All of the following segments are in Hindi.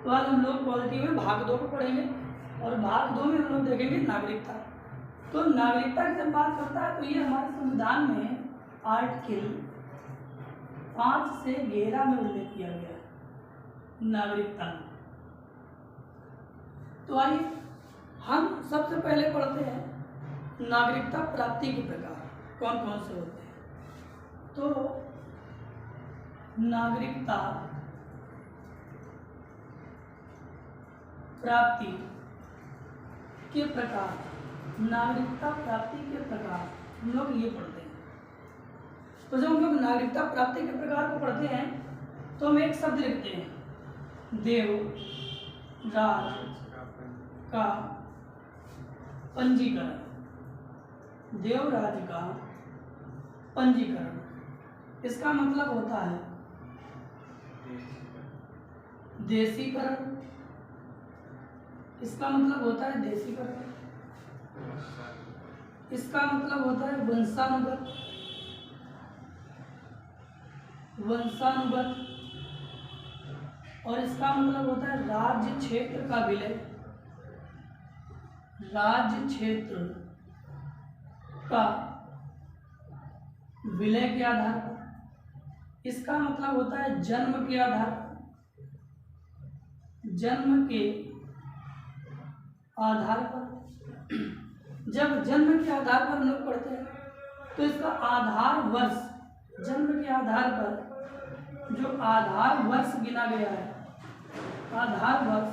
तो आज हम लोग पॉलिटी में भाग 2 को पढ़ेंगे और भाग 2 में हम लोग देखेंगे नागरिकता। तो नागरिकता की जब बात करता है तो ये हमारे संविधान में आर्टिकल 5 से 11 में उल्लेख किया गया है नागरिकता। तो आइए हम सबसे पहले पढ़ते हैं नागरिकता प्राप्ति के प्रकार कौन कौन से होते हैं। तो नागरिकता प्राप्ति के प्रकार, नागरिकता प्राप्ति के प्रकार हम लोग ये पढ़ते हैं। तो जब हम लोग नागरिकता प्राप्ति के प्रकार को पढ़ते हैं तो हम एक शब्द लिखते हैं, देव राज का पंजीकरण। देवराज का पंजीकरण, इसका मतलब होता है देशीकरण। इसका मतलब होता है देशीकरण। इसका मतलब होता है वंशानुगत। वंशानुगत। और इसका मतलब होता है राज्य क्षेत्र का विलय। राज्य क्षेत्र का विलय के आधार पर। इसका मतलब होता है जन्म के आधार पर। जन्म के आधार पर। जब जन्म के आधार पर हम लोग पढ़ते हैं तो इसका आधार वर्ष, जन्म के आधार पर जो आधार वर्ष गिना गया है, आधार वर्ष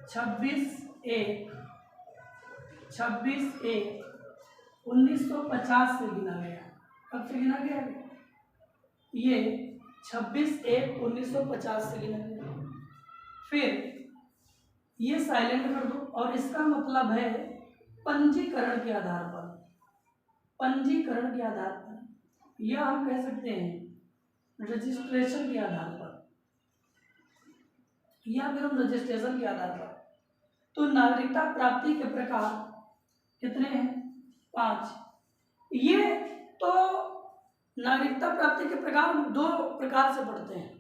26/1/1950 से गिना गया। कब से गिना गया है? ये 26/1/1950 से गिना गया। फिर ये साइलेंट कर दो और इसका मतलब है पंजीकरण के आधार पर। पंजीकरण के आधार पर या हम कह सकते हैं रजिस्ट्रेशन के आधार पर, या फिर हम रजिस्ट्रेशन के आधार पर। तो नागरिकता प्राप्ति के प्रकार कितने हैं? 5। ये तो नागरिकता प्राप्ति के प्रकार 2 प्रकार से पढ़ते हैं।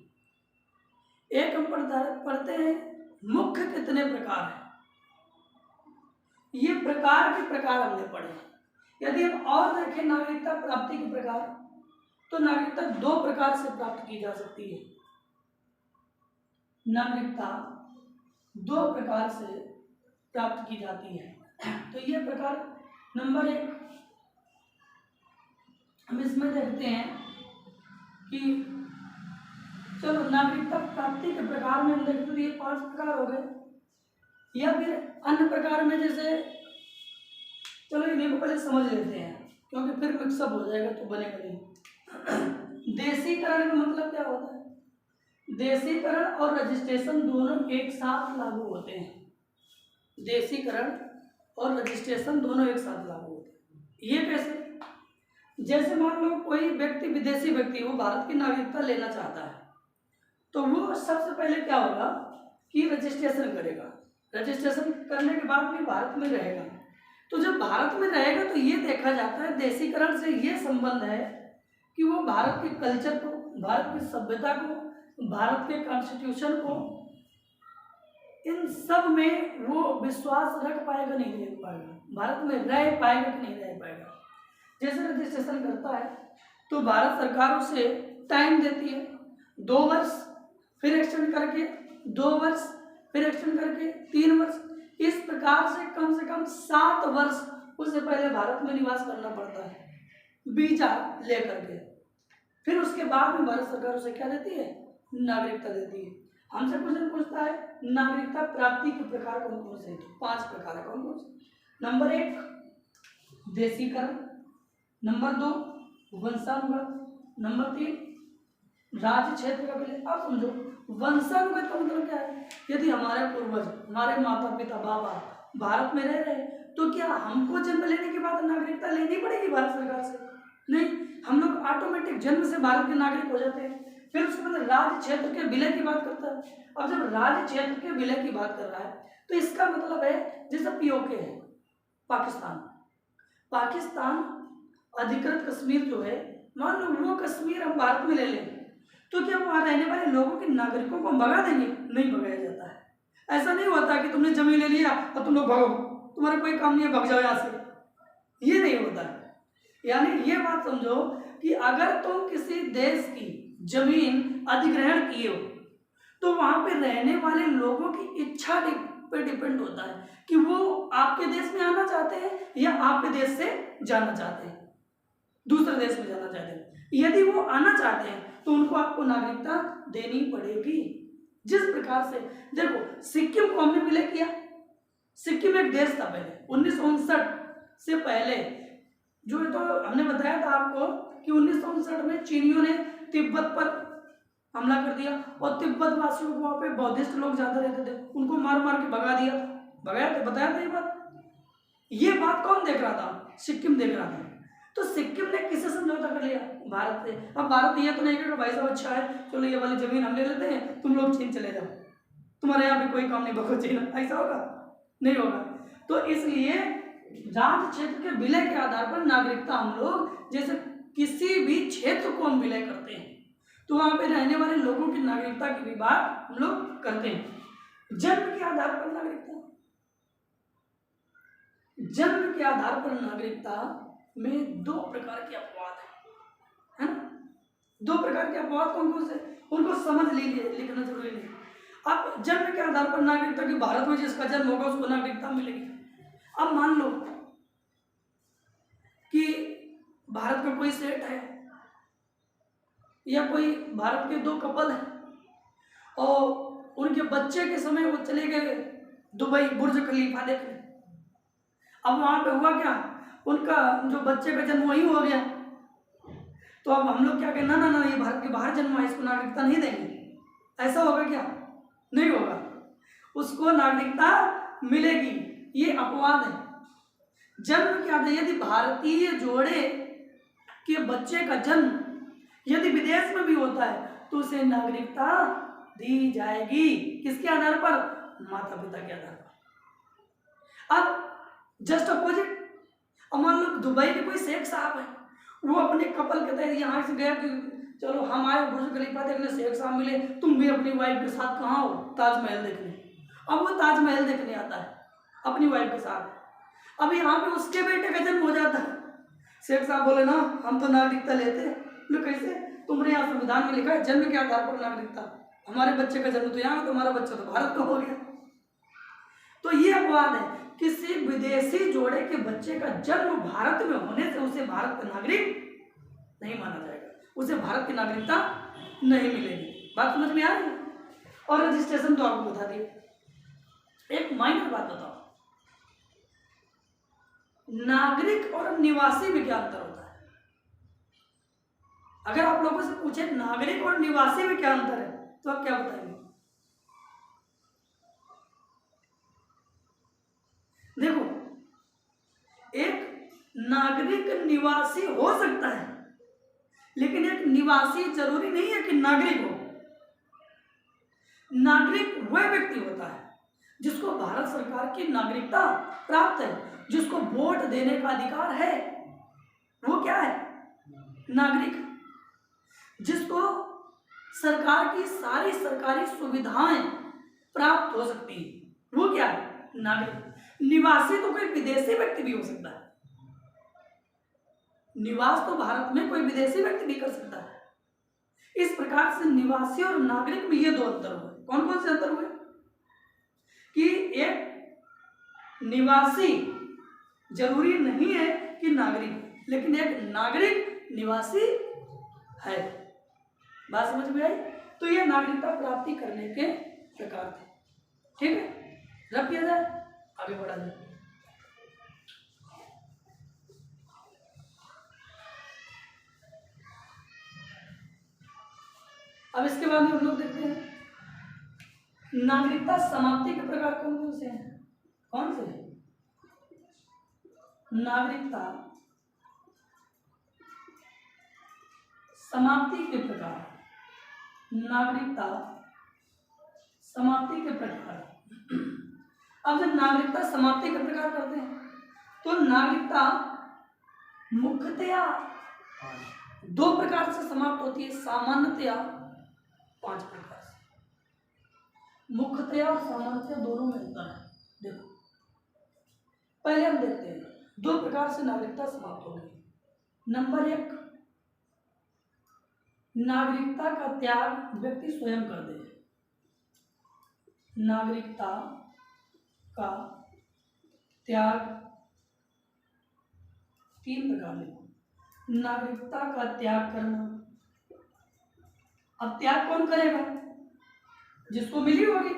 एक हम पढ़ते हैं मुख्य कितने प्रकार हैं, ये प्रकार के प्रकार हमने पढ़े। यदि हम और देखें नागरिकता प्राप्ति के प्रकार, तो नागरिकता 2 प्रकार से प्राप्त की जा सकती है। नागरिकता 2 प्रकार से प्राप्त की जाती है। तो ये प्रकार नंबर 1 हम इसमें देखते हैं कि चलो नागरिकता प्राप्ति के प्रकार में हम देखते तो ये 5 प्रकार हो गए। या फिर अन्य प्रकार में जैसे, चलो इन्हीं को पहले समझ लेते हैं क्योंकि फिर मिक्सअप हो जाएगा तो बनेगा नहीं। देशीकरण का मतलब क्या होता है? देशीकरण और रजिस्ट्रेशन दोनों एक साथ लागू होते हैं। देशीकरण और रजिस्ट्रेशन दोनों एक साथ लागू होते हैं। ये कैसे? जैसे मान लो कोई व्यक्ति, विदेशी व्यक्ति, वो भारत की नागरिकता लेना चाहता है तो वो सबसे पहले क्या होगा कि रजिस्ट्रेशन करेगा। रजिस्ट्रेशन करने के बाद भी भारत में रहेगा। तो जब भारत में रहेगा तो ये देखा जाता है, देशीकरण से ये संबंध है कि वो भारत के कल्चर को, भारत की सभ्यता को, भारत के कॉन्स्टिट्यूशन को, इन सब में वो विश्वास रख पाएगा नहीं रह पाएगा, भारत में रह पाएगा कि नहीं रह पाएगा। जैसे रजिस्ट्रेशन करता है तो भारत सरकार उसे टाइम देती है 2 वर्ष, फिर एक्सटेंड करके 2 वर्ष, फिर एक्सटेंड करके 3 वर्ष। इस प्रकार से कम 7 वर्ष उसे पहले भारत में निवास करना पड़ता है वीजा लेकर के। फिर उसके बाद में भारत सरकार उसे क्या देती है? नागरिकता देती है। हमसे क्वेश्चन पूछता है नागरिकता प्राप्ति के प्रकार कौन कौन से? तो 5 प्रकार है। कौन कौन से? नंबर 1 देशीकरण, नंबर 2 वंशानुगत, नंबर 3 राज्य क्षेत्र का विलय। अब समझो वंशानुगत का मतलब क्या है? यदि हमारे पूर्वज, हमारे माता पिता, बाबा भारत में रह रहे तो क्या हमको जन्म लेने के बाद नागरिकता लेनी पड़ेगी भारत सरकार से? नहीं, हम लोग ऑटोमेटिक जन्म से भारत के नागरिक हो जाते हैं। फिर उसके बाद राज्य क्षेत्र के विलय की बात करता है। अब जब राज्य क्षेत्र के विलय की बात कर रहा है तो इसका मतलब है जैसे पीओके है, पाकिस्तान अधिकृत कश्मीर जो है, मान लो वो कश्मीर हम भारत में ले लें तो क्या वहाँ रहने वाले लोगों के नागरिकों को भगा देंगे? नहीं भगाया जाता है। ऐसा नहीं होता कि तुमने जमीन ले लिया और तुम लोग भागो, तुम्हारा कोई काम नहीं है, भाग जाओ यहाँ से, ये नहीं होता है। यानी ये बात समझो कि अगर तुम किसी देश की जमीन अधिग्रहण किए हो तो वहां पे रहने वाले लोगों की इच्छा पे डिपेंड होता है कि वो आपके देश में आना चाहते हैं या आपके देश से जाना चाहते हैं, दूसरे देश में जाना चाहते हैं। यदि वो आना चाहते हैं तो उनको आपको नागरिकता देनी पड़ेगी। जिस प्रकार से देखो सिक्किम को हमने विलय किया, सिक्किम एक देश था पहले 1959 से पहले, जो तो हमने बताया था आपको कि 1959 में चीनियों ने तिब्बत पर हमला कर दिया और तिब्बत वासियों को, वहां पे बौद्धिस्ट लोग ज्यादा रहते थे, उनको मार मार के भगा दिया, भगाया था, बताया था ये बात। ये बात कौन देख रहा था? सिक्किम देख रहा था। तो सिक्किम ने किससे समझौता कर लिया? भारत से। अब भारत ये तो नहीं कहेगा भाई साहब अच्छा है चलो ये वाली जमीन हम ले लेते हैं, तुम लोग चीन चले जाओ, तुम्हारे यहाँ पे कोई काम नहीं, भगो चीन, ऐसा होगा? नहीं होगा। तो इसलिए राज्य क्षेत्र के विलय के आधार पर नागरिकता हम लोग, जैसे किसी भी क्षेत्र को हम विलय करते हैं तो वहां पे रहने वाले लोगों की नागरिकता की भी बात हम लोग करते हैं। जन्म के आधार पर नागरिकता, जन्म के आधार पर नागरिकता में दो प्रकार के अपवाद है ना? दो प्रकार के अपवाद कौन कौन से, उनको समझ लीजिए, लिखना जरूरी नहीं। अब जन्म के आधार पर नागरिकता की, भारत में जिसका जन्म होगा उसको नागरिकता मिलेगी। अब मान लो कि भारत का कोई सेठ है या कोई भारत के दो कपल हैं और उनके बच्चे के समय वो चले गए दुबई बुर्ज खलीफा देखने। अब वहां पे हुआ क्या, उनका जो बच्चे का जन्म वही हो गया, तो अब हम लोग क्या कहें, ना ना ना ये भारत के बाहर जन्मा है, इसको नागरिकता नहीं देंगे। ऐसा होगा क्या? नहीं होगा, उसको नागरिकता मिलेगी। ये अपवाद है। जन्म क्या है, यदि भारतीय जोड़े के बच्चे का जन्म यदि विदेश में भी होता है तो उसे नागरिकता दी जाएगी। किसके आधार पर? माता पिता के आधार पर। अब जस्ट अपोजिट, अब मान लो दुबई में कोई शेख साहब है, वो अपने कपल के तहत यहाँ से गया कि चलो हम आए बुर्ज खलीफा देखने, शेख साहब मिले, तुम भी अपनी वाइफ के साथ कहाँ हो? ताजमहल देखने। अब वो ताजमहल देखने आता है अपनी वाइफ के साथ। अब यहाँ पे उसके बेटे का जन्म हो जाता है, शेख साहब बोले ना हम तो नागरिकता लेते हैं। लोग कैसे? तुमने यहाँ संविधान में लिखा है जन्म के आधार पर नागरिकता, हमारे बच्चे का जन्म तो यहाँ, तुम्हारा बच्चा तो भारत का हो गया। तो ये अपवाद है, किसी विदेशी जोड़े के बच्चे का जन्म भारत में होने से उसे भारत का नागरिक नहीं माना जाएगा, उसे भारत की नागरिकता नहीं मिलेगी। बात समझ में आ रही है? और रजिस्ट्रेशन तो आपको बता दिए। एक माइनर बात बताओ, नागरिक और निवासी में क्या अंतर होता है? अगर आप लोगों से पूछे नागरिक और निवासी में क्या अंतर है तो आप क्या बताएंगे? देखो, एक नागरिक निवासी हो सकता है, लेकिन एक निवासी जरूरी नहीं है कि नागरिक हो। नागरिक वह व्यक्ति होता है जिसको भारत सरकार की नागरिकता प्राप्त है, जिसको वोट देने का अधिकार है, वो क्या है? नागरिक। जिसको सरकार की सारी सरकारी सुविधाएं प्राप्त हो सकती है, वो क्या है? नागरिक। निवासी तो कोई विदेशी व्यक्ति भी हो सकता है, निवास तो भारत में कोई विदेशी व्यक्ति भी कर सकता है। इस प्रकार से निवासी और नागरिक में ये दो अंतर हुए। कौन कौन से अंतर हुए? कि एक निवासी जरूरी नहीं है कि नागरिक, लेकिन एक नागरिक निवासी है। बात समझ में आई? तो ये नागरिकता प्राप्ति करने के प्रकार थे। ठीक है, रख किया जाए, आगे बढ़ा जाए। अब इसके बाद में हम लोग देखते हैं नागरिकता समाप्ति के प्रकार कौन कौन से हैं। कौन से? नागरिकता समाप्ति के प्रकार, नागरिकता समाप्ति के प्रकार। अब जब नागरिकता समाप्ति के प्रकार करते हैं तो नागरिकता मुख्यतया दो प्रकार से समाप्त होती है, सामान्यतया 5 प्रकार से। मुख्यतया और सामान्यतया दोनों में अंतर है। देखो, पहले हम देखते हैं, दो प्रकार से नागरिकता समाप्त होगी। नंबर एक, नागरिकता का त्याग व्यक्ति स्वयं कर दे। नागरिकता का त्याग, तीन प्रकार लिखो। नागरिकता का त्याग करना। अब त्याग कौन करेगा? जिसको मिली होगी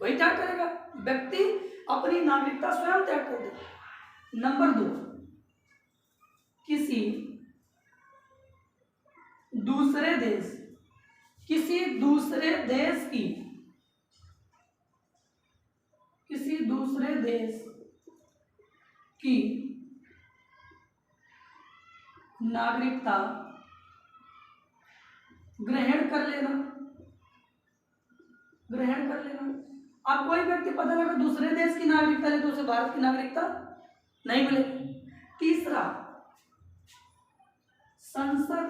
वही त्याग करेगा। व्यक्ति अपनी नागरिकता स्वयं त्याग कर दे। नंबर दो, किसी दूसरे देश की नागरिकता ग्रहण कर लेना। अब कोई व्यक्ति पता लगा दूसरे देश की नागरिकता ले तो उसे भारत की नागरिकता नहीं मिलेगी। तीसरा, संसद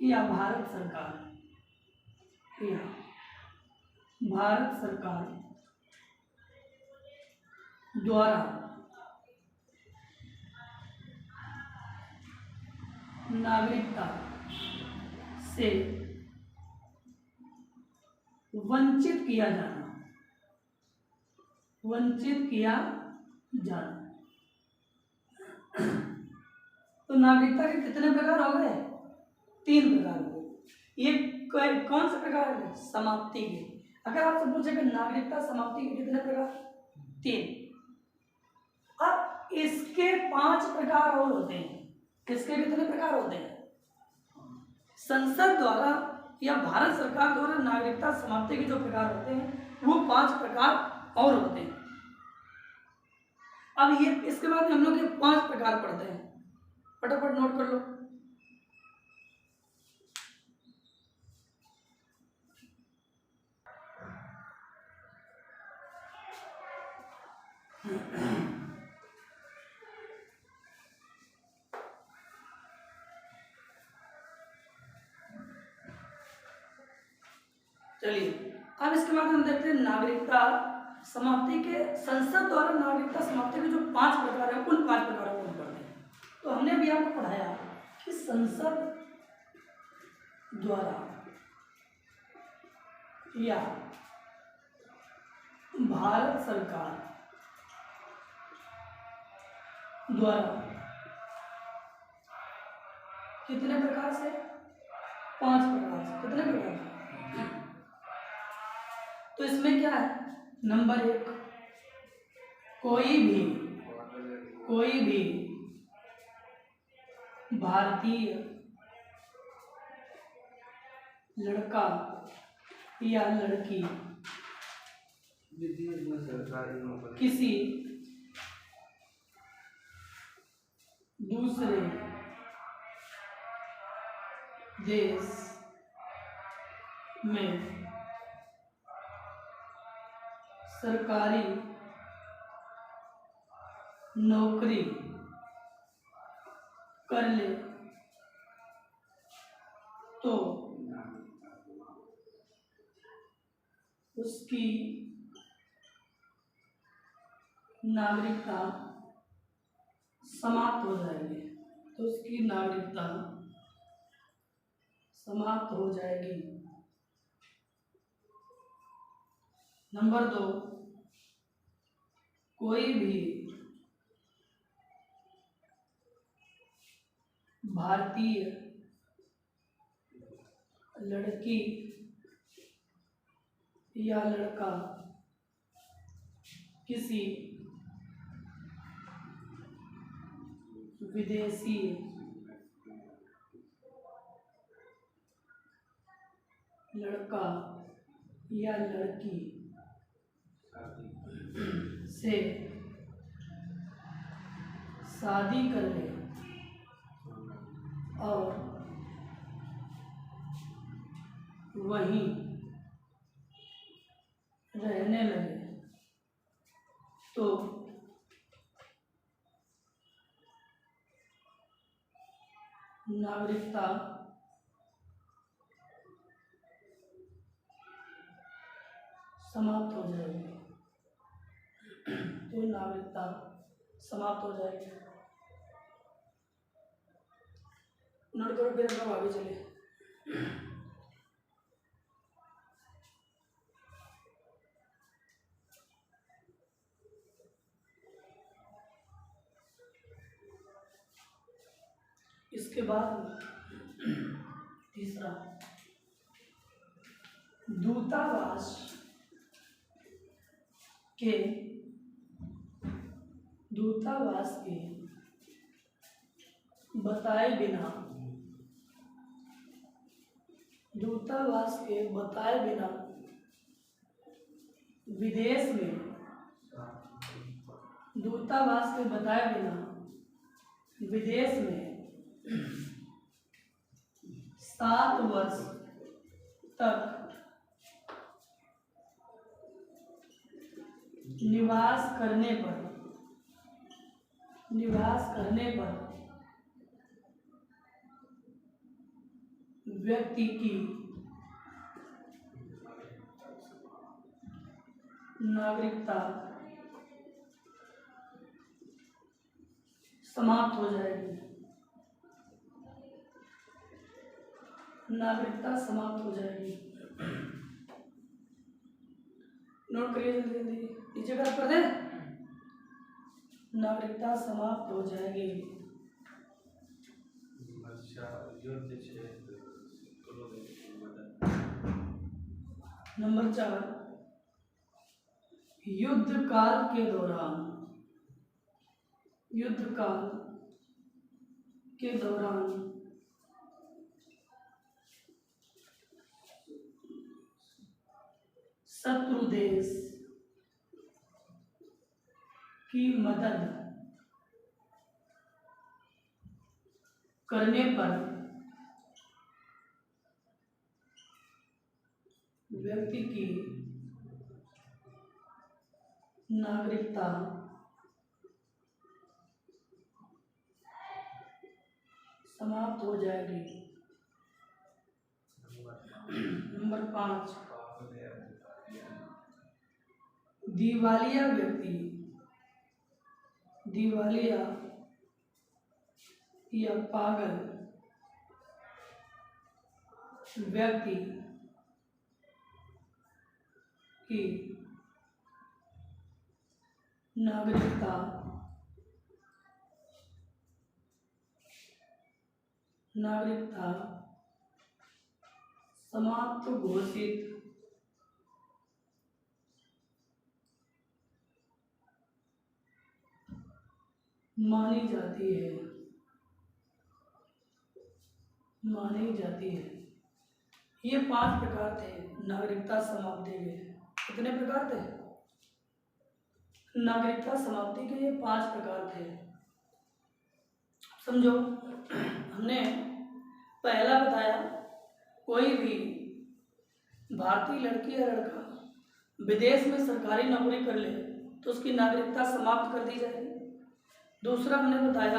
या भारत सरकार द्वारा नागरिकता से वंचित किया जाना। तो नागरिकता के कितने प्रकार हो गए? तीन प्रकार हो गए। ये कौन से प्रकार है? समाप्ति के। अगर आपसे पूछे कि नागरिकता समाप्ति के कितने प्रकार? तीन। अब इसके 5 प्रकार और होते हैं। किसके कितने प्रकार होते हैं? संसद द्वारा या भारत सरकार द्वारा नागरिकता समाप्ति के जो प्रकार होते हैं वो 5 प्रकार और होते हैं। अब ये इसके बाद हम लोग ये 5 प्रकार पढ़ते हैं, फटाफट नोट कर लो। चलिए, अब इसके बाद हम देखते हैं नागरिकता समाप्ति के, संसद द्वारा नागरिकता समाप्ति के जो 5 प्रकार हैं उन 5 प्रकारों को हम पढ़ते हैं। तो हमने भी आपको पढ़ाया कि संसद द्वारा या भारत सरकार द्वारा कितने प्रकार से? 5 प्रकार से। कितने प्रकार से? तो इसमें क्या है? नंबर 1, कोई भी भारतीय लड़का या लड़की किसी दूसरे देश में सरकारी नौकरी कर ले तो उसकी नागरिकता समाप्त हो जाएगी। नंबर 2, कोई भी भारतीय लड़की या लड़का किसी विदेशी लड़का या लड़की से शादी कर ले और वहीं रहने लगे तो नागरिकता समाप्त हो जाएगी, तो नागरिकता समाप्त हो जाएगी। नोट करो, फिर हम आगे चले। इसके बाद तीसरा, दूतावास के बताए बिना विदेश में 7 वर्ष तक निवास करने पर व्यक्ति की नागरिकता समाप्त हो जाएगी। नोट करिए जल्दी, नीचे बात कर दे। नागरिकता समाप्त हो जाएगी। नंबर 4, युद्ध काल के दौरान शत्रु देश की मदद करने पर व्यक्ति की नागरिकता समाप्त हो जाएगी। नंबर 5, दिवालिया या पागल व्यक्ति की नागरिकता समाप्त घोषित मानी जाती है। ये 5 प्रकार थे नागरिकता समाप्ति के। कितने प्रकार थे? नागरिकता समाप्ति के ये 5 प्रकार थे। समझो, हमने पहला बताया, कोई भी भारतीय लड़की या लड़का विदेश में सरकारी नौकरी कर ले तो उसकी नागरिकता समाप्त कर दी जाएगी। दूसरा हमने बताया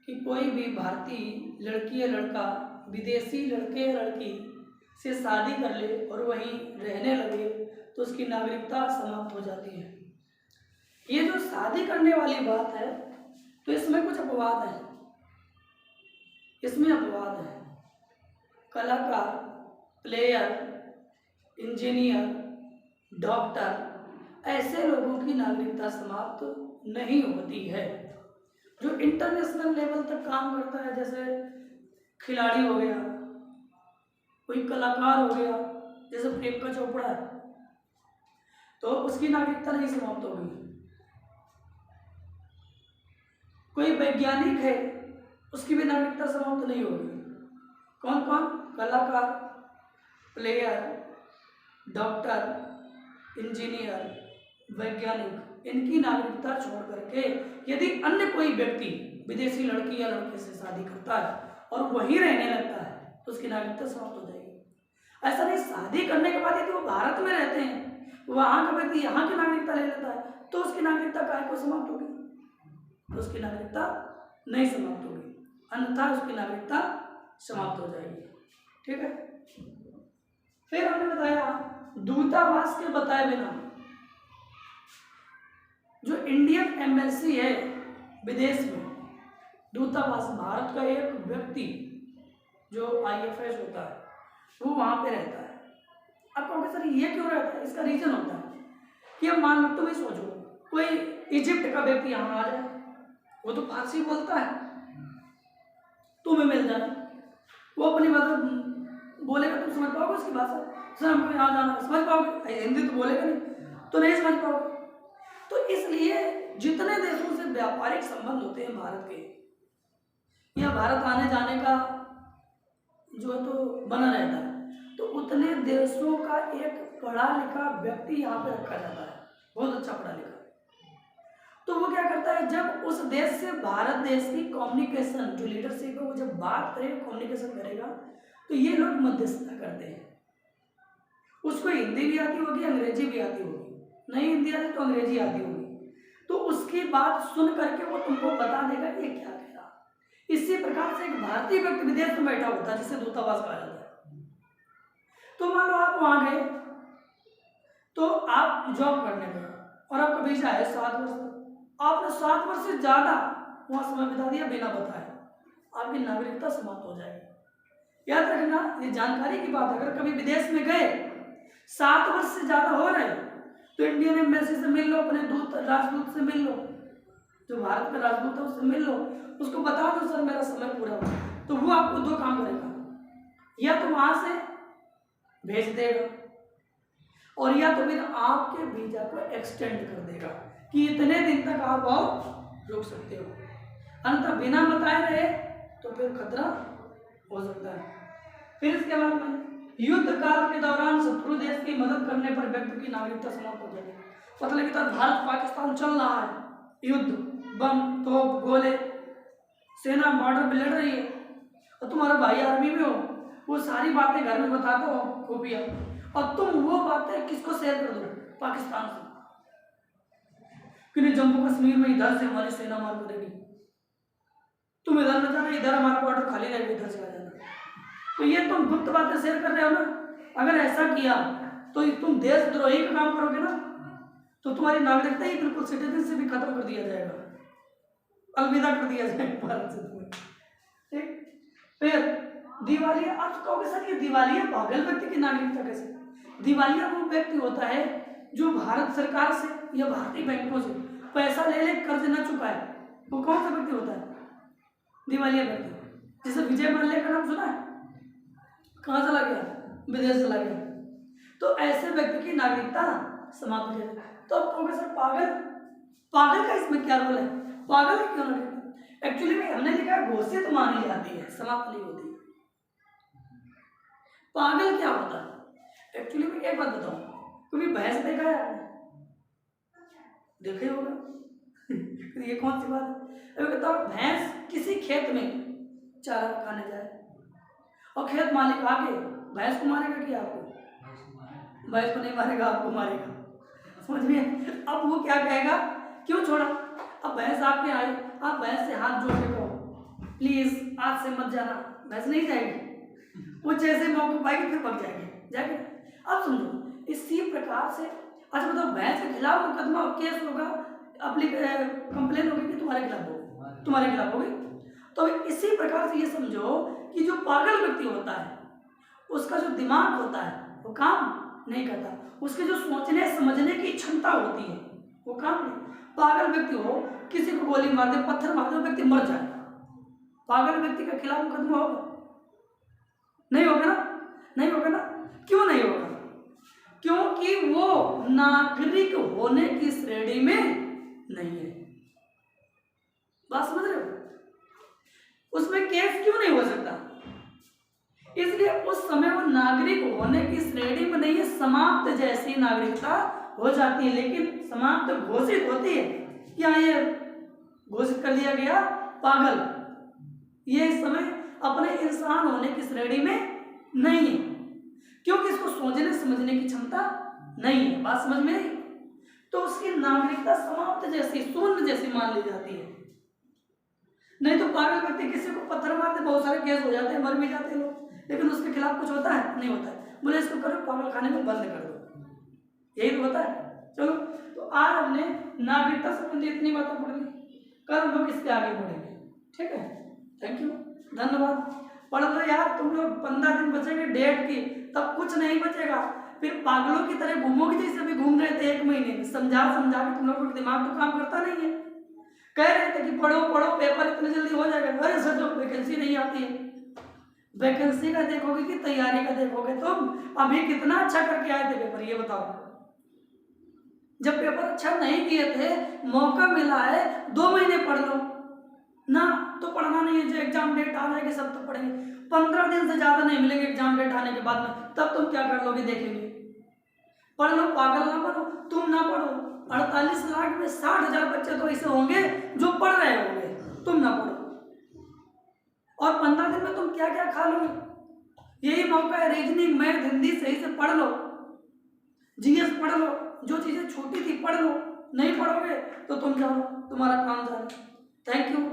कि कोई भी भारतीय लड़की या लड़का विदेशी लड़के या लड़की से शादी कर ले और वहीं रहने लगे तो उसकी नागरिकता समाप्त हो जाती है। ये जो शादी करने वाली बात है, तो इसमें कुछ अपवाद है। कलाकार, प्लेयर, इंजीनियर, डॉक्टर, ऐसे लोगों की नागरिकता समाप्त नहीं होती है। जो इंटरनेशनल लेवल तक काम करता है, जैसे खिलाड़ी हो गया, कोई कलाकार हो गया, जैसे प्रियंका चोपड़ा है, तो उसकी नागरिकता नहीं समाप्त होगी। कोई वैज्ञानिक है, उसकी भी नागरिकता समाप्त नहीं होगी। कौन कौन? कलाकार, प्लेयर, डॉक्टर, इंजीनियर, वैज्ञानिक, इनकी नागरिकता छोड़ करके यदि अन्य कोई व्यक्ति विदेशी लड़की या लड़के से शादी करता है और वहीं रहने लगता है तो उसकी नागरिकता समाप्त हो जाएगी। ऐसा नहीं, शादी करने के बाद यदि वो भारत में रहते हैं, वहाँ का व्यक्ति यहाँ की नागरिकता ले लेता है तो उसकी नागरिकता काहे को समाप्त होगी? तो उसकी नागरिकता नहीं समाप्त होगी, अन्यथा उसकी नागरिकता समाप्त हो जाएगी। ठीक है। फिर हमने बताया दूतावास के बताए बिना जो इंडियन एम्बेसी है विदेश में, दूतावास, भारत का एक व्यक्ति जो IFS होता है वो वहाँ पे रहता है। अब कहोगे सर ये क्यों रहता है? इसका रीजन होता है कि अब मान लो, तुम ही सोचो कोई इजिप्ट का व्यक्ति यहाँ आ जाए, वो तो फारसी बोलता है, तुम्हें मिल जाए, वो अपनी मतलब बोलेगा, तुम समझ पाओगे उसकी भाषा? सर हमको यहाँ जाना है, समझ पाओगे? हिंदी तो बोलेगा नहीं, तो नहीं समझ पाओगे। तो इसलिए जितने देशों से व्यापारिक संबंध होते हैं भारत के, या भारत आने जाने का जो है तो बना रहता है, तो उतने देशों का एक पढ़ा लिखा व्यक्ति यहाँ पे रखा जाता है, बहुत अच्छा पढ़ा लिखा। तो वो क्या करता है, जब उस देश से भारत देश की कम्युनिकेशन जो लीडरशिप है वो जब बात करेगा, कम्युनिकेशन करेगा, तो ये लोग मध्यस्थता करते हैं। उसको हिंदी भी आती होगी, अंग्रेजी भी आती होगी, नहीं हिंदी आती तो अंग्रेजी आती होगी, तो उसकी बात सुन करके वो तुमको बता देगा ये क्या कह रहा। इसी प्रकार से एक भारतीय व्यक्ति विदेश में बैठा होता है जिसे दूतावास कहा जाता है। तो मान लो आप वहां गए, तो आप जॉब करने गए और आपका वीजा है 7 वर्ष तक, आपने 7 वर्ष से ज्यादा वहां समय बिता दिया बिना बताए, आपकी नागरिकता समाप्त हो जाएगी। याद रखना, ये जानकारी की बात, अगर कभी विदेश में गए 7 वर्ष से ज्यादा हो रहे तो इंडियन एम्बेसी से मिल लो, अपने राजदूत से मिल लो, जो भारत का राजदूत है उससे मिल लो, उसको बता दो सर मेरा समय पूरा हो, तो वो आपको 2 काम करेगा, या तो वहां से भेज देगा और या तो फिर आपके वीजा को एक्सटेंड कर देगा कि इतने दिन तक आप और रुक सकते हो, अन्यथा बिना बताए रहे तो फिर खतरा हो सकता है। फिर इसके बाद में युद्ध काल के दौरान शत्रु देश की मदद करने पर व्यक्ति की नागरिकता समाप्त हो जाएगी। मतलब कि भारत पाकिस्तान चल रहा है, युद्ध, बम तोप गोले, सेना बॉर्डर पे लड़ रही है, और तुम्हारा भाई आर्मी में हो, वो सारी बातें घर में बताते हो खुफिया, और तुम वो बातें किसको शेयर कर दो? पाकिस्तान से, कि जम्मू कश्मीर में इधर से हमारी सेना मार करेगी, तुम इधर न जाना, इधर हमारा बॉर्डर खाली रहेगा, इधर से आ जाना। तो ये तुम गुप्त बातें शेयर कर रहे हो ना। अगर ऐसा किया तो तुम देशद्रोही का काम करोगे ना, तो तुम्हारी नागरिकता ही बिल्कुल सिटीजनशिप भी खत्म कर दिया जाएगा, अलविदा कर दिया जाएगा भारत से तुम्हें। ठीक, फिर दिवालिया। आप कहोगे सर ये दिवालिया पागल व्यक्ति की नागरिकता कैसे? दिवालिया वो व्यक्ति होता है जो भारत सरकार से या भारतीय बैंकों से पैसा ले ले कर्ज न चुकाए, वो कौन सा व्यक्ति होता है? दिवालिया व्यक्ति। जैसे विजय माल्या का नाम सुना है, कहाँ चला गया? विदेश चला गया, तो ऐसे व्यक्ति की नागरिकता समाप्त हो जाए। तो अब कहोगे सर पागल, पागल का इसमें क्या रोल है? पागल क्यों ना? एक्चुअली में हमने लिखा घोषित मानी जाती है, समाप्त नहीं होती। पागल क्या होता है? एक्चुअली में एक बात बताओ, कभी भैंस देखा है आपने? देखे होगा ये कौन सी बात है? अभी बताओ, भैंस किसी खेत में चारा खाने जाए और खेत मालिक आके भैंस को मारेगा कि आपको? भैंस को नहीं मारेगा, आपको मारेगा, समझ में? अब वो क्या कहेगा, क्यों छोड़ा? अब भैंस आपके आई, आप भैंस से हाथ जोड़ के कहो प्लीज आज से मत जाना, भैंस नहीं जाएगी, वो जैसे मौका पाएगी फिर भाग जाएगी। अब समझो, इसी प्रकार से अच्छा बताओ, भैंस के खिलाफ मुकदमा केस होगा, अपनी कंप्लेन होगी कि तुम्हारे खिलाफ होगी, तुम्हारे खिलाफ होगी। तो इसी प्रकार से ये समझो कि जो पागल व्यक्ति होता है उसका जो दिमाग होता है वो काम नहीं करता, उसके जो सोचने समझने की क्षमता होती है वो काम नहीं। पागल व्यक्ति हो, किसी को गोली मार दे, पत्थर मार दे, व्यक्ति मर जाए, पागल व्यक्ति के खिलाफ मुकदमा होगा? नहीं होगा ना? नहीं होगा ना? क्यों नहीं होगा? क्योंकि वो नागरिक होने की श्रेणी में नहीं है। बात समझ रहे हो? उसमें केस क्यों नहीं हो सकता? इसलिए उस समय वो नागरिक होने की श्रेणी में नहीं है, समाप्त जैसी नागरिकता हो जाती है, लेकिन समाप्त घोषित होती है। क्या ये घोषित कर दिया गया पागल, ये इस समय अपने इंसान होने की श्रेणी में नहीं है, क्योंकि इसको सोचने समझने की क्षमता नहीं है। बात समझ में आई? तो उसकी नागरिकता समाप्त जैसी, शून्य जैसी मान ली जाती है। नहीं तो पागल व्यक्ति किसी को पत्थर मारते, बहुत सारे केस हो जाते हैं, मर भी जाते हैं लोग, लेकिन उसके खिलाफ कुछ होता है? नहीं होता है। बोले इसको करो, पागल खाने में बंद कर दो, यही तो बताया। चलो, तो आज हमने नागरिकता संबंधी इतनी बातें पढ़ ली, कल हम लोग इसके आगे बढ़ेंगे। ठीक है, थैंक यू, धन्यवाद। पढ़ लो यार तुम लोग, 15 दिन बचेंगे डेट की, तब कुछ नहीं बचेगा, फिर पागलों की तरह घूमोगे जैसे अभी घूम रहे थे 1 महीने में, समझा समझा के तुम लोगों का दिमाग तो काम करता नहीं है। कह रहे थे कि पढ़ो पढ़ो पेपर इतने जल्दी हो जाएगा, अरे सर तो वैकेंसी नहीं आती है। वैकेंसी का देखोगे कि तैयारी का देखोगे? तुम अभी कितना अच्छा करके आए थे पेपर, ये बताओ। जब पेपर अच्छा नहीं किए थे, मौका मिला है 2 महीने पढ़ लो ना, तो पढ़ना नहीं है, जो एग्जाम डेट आ जाएगी सब तो पढ़ेंगे। 15 दिन से ज्यादा नहीं मिलेंगे एग्जाम डेट आने के बाद में, तब तुम क्या कर लोगे देखेंगे। पढ़ लो, पागल ना बनो, तुम ना पढ़ो। 48 लाख में 60,000 बच्चे तो ऐसे होंगे जो पढ़ रहे होंगे, तुम ना पढ़ो। और 15 दिन में तुम क्या क्या खा लोगे? यही मौका है, रीजनिंग मैथ हिंदी सही से पढ़ लो, जीएस पढ़ लो, जो चीजें छोटी थी पढ़ लो। नहीं पढ़ोगे तो तुम जाओ, तुम्हारा काम जाए। Thank you.